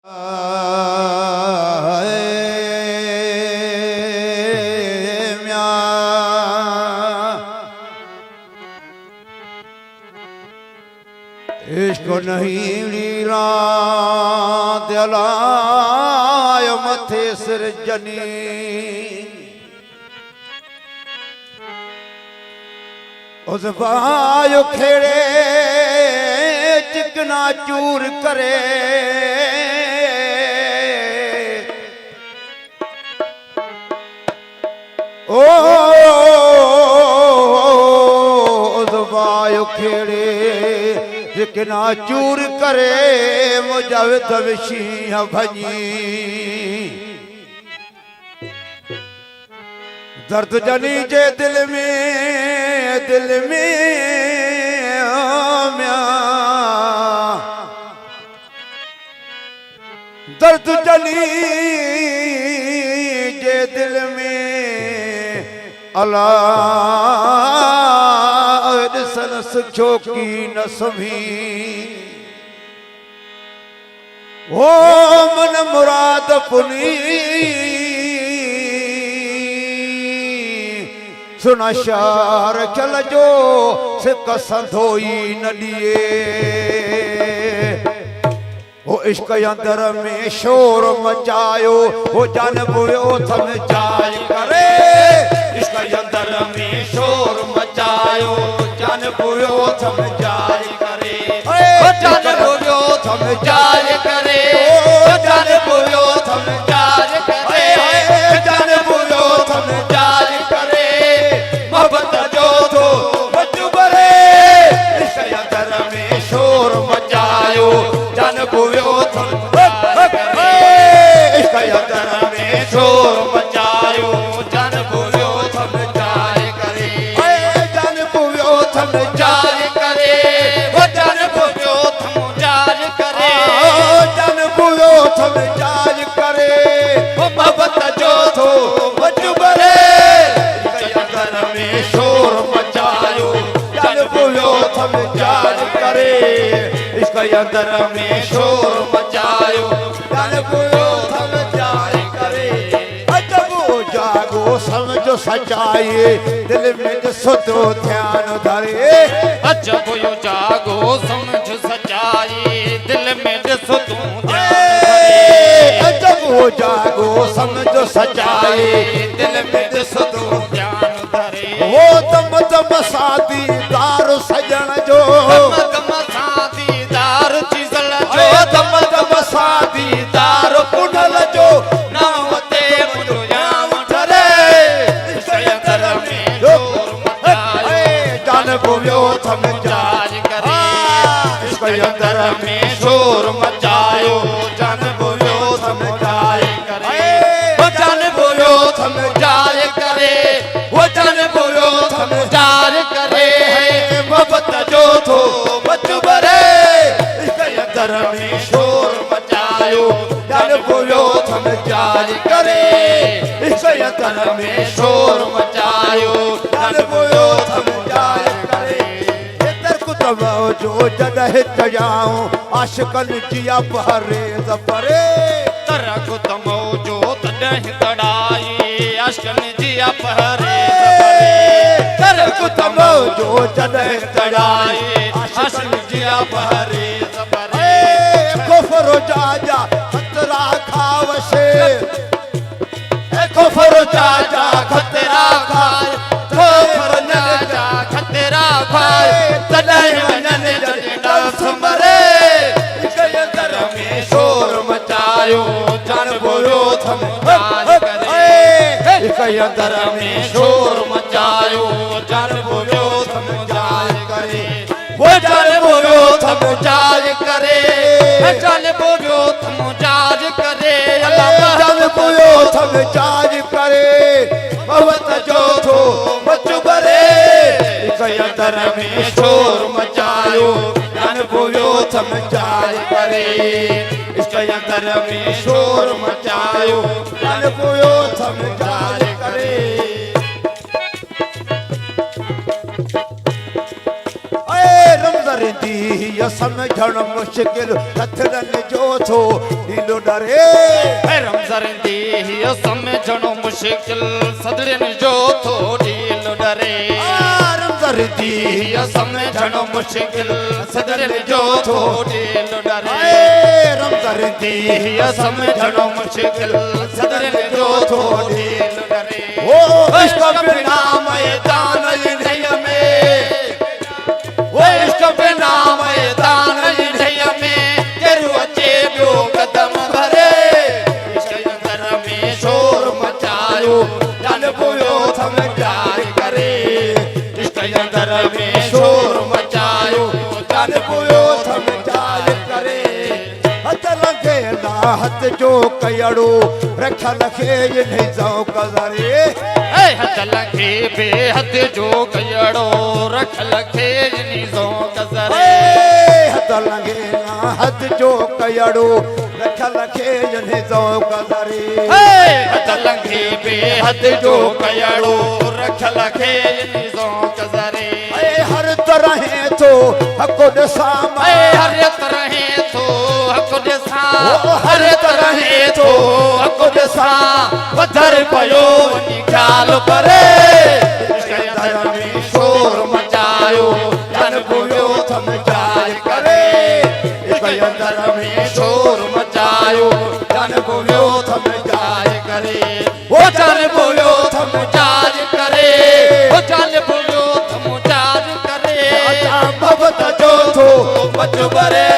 इसको नहीं लीला दिलाय मथे सिर जनी उस बायो खेड़े चिकना चूर करे ओ उस बायो खेड़े चिकना चूर करे मुझे दविशी भजी दर्द जनी जे दिल में दर्द जनी जे दिल में अल्लाह सनस छोकी न सभी ओ मन मुराद पुनी सुना शार चल जो सिक संधोई न दिए वो इश्क अंदर में शोर मचायो वो जान बुयो थम जाय करे इश्क अंदर में शोर मचायो जान बुयो थम जाय करे वो जान बुयो थम जाय करे वो जान बुयो थम जाय करे जान बुयो थम जाय करे मोहब्बत जो तो मजबरे इश्क अंदर में शोर मचायो जान बुयो थम करे इश्क अंदर में शोर मचायो जान बुयो थम जाय करे जान बुयो थम जाय करे वो जान बुयो थम जाय करे जान बुयो थम जाय करे मोहब्बत जो तो मजबरे इश्क अंदर में शोर मचायो जान बुयो थम जाय करे इश्क अंदर में शोर मचायो जान बुयो थम जाय करे अजबो जागो समझो सच्चाई दिल में सुतो ध्यान धरे अजबो जागो समझो सच्चाई दिल में सुतो अजबो जागो समझो सच्चाई दिल में सुतो ध्यान धरे वो दम दम सादी दार सजन जो दम सादी दार चिजल जो दम दम सादी दार पुनल जो नावते मुझो याम धरे इश्क अंदर में शोर मचायो जान बुयो थम जाय करे इश्क अंदर में शोर मचायो जान बुयो थम जाय करे वो जान बुयो थम जाय करे वो जान बुयो थम जाय करे मोहब्बत जो थो मजबरे इश्क अंदर में शोर मचायो जान बुयो थम जाय करे इश्क अंदर में शोर मचायो जान बुयो थम जाय करे इधर को तब जो जगह जाऊं आशिकन जिया परे जपरे तरक तमो जो तडह तड़ाई अश्कन जिया पहरे तरक तब जो जगह तड़ाई अश्कन जिया पहरे सबरे कोफरो जाजा खतरा खावशे कोफर जाजा खतरा खाए कोफर जाजा खतरा खाए तडह वनन जड़ा समरे इश्क अंदर में शोर मचायो जान बोलो थम जाय करे इश्क अंदर में शोर मचायो जान बोलो थम जाय करे वो जान बोलो थम जाय करे जान बोलो थम जाय करे अल्लाह जान बुयो थम जाय करे मोहब्बत जो थो मजबरे इश्क अंदर में शोर मचायो जान बोलो थम जाय करे इश्क अंदर में शोर मचायो जान बुयो थम जाय करे रमजान रमज़र दी समझण मुश्किल सतरन जो थो ढीलो डरे रमज़र दी समझणो मुश्किल सदड़ियन जो थो ढीलो डरे रमज़र दी समझणो मुश्किल सदड़ियन जो थो ढीलो डरे रमज़र दी समझणो मुश्किल सदड़ियन जो थो ढीलो डरे ओ इश्क बिना मैदान इन्हई में वो इश्क बिना मैदान इन्हई में केरु अचे ॿियो कदम भरे इश्क अंदर में शोर मचायो जन पोयो थम जारी करे इश्क अंदर में शोर मचायो जन पोयो थम जारी करे हथ लंघे ना हथ जो कयड़ो रखल खे नहीं जाओ कज़रे हथ लखे बेहद जो कयड़ो रख लखे नीज़ो कज़रे हथ लंघे ना हथ जो कयड़ो रखल खे नहीं जाओ कज़रे हथ लखे बेहद जो कयड़ो रख लखे नीज़ो कज़रे हर तरह तो हको ॾिसां हर तरह तो हक ॾिसां हर तरह तो हक ॾिसां पधर पयो वञी ख़्याल करे इश्क अंदर में शोर मचायो जन पोयो थम जाए करे इश्क अंदर में शोर मचायो जन पोयो थम जाए करे वो जन पोयो थम जाए करे वो जन पोयो थम जाए करे भवत जो थो बच बरे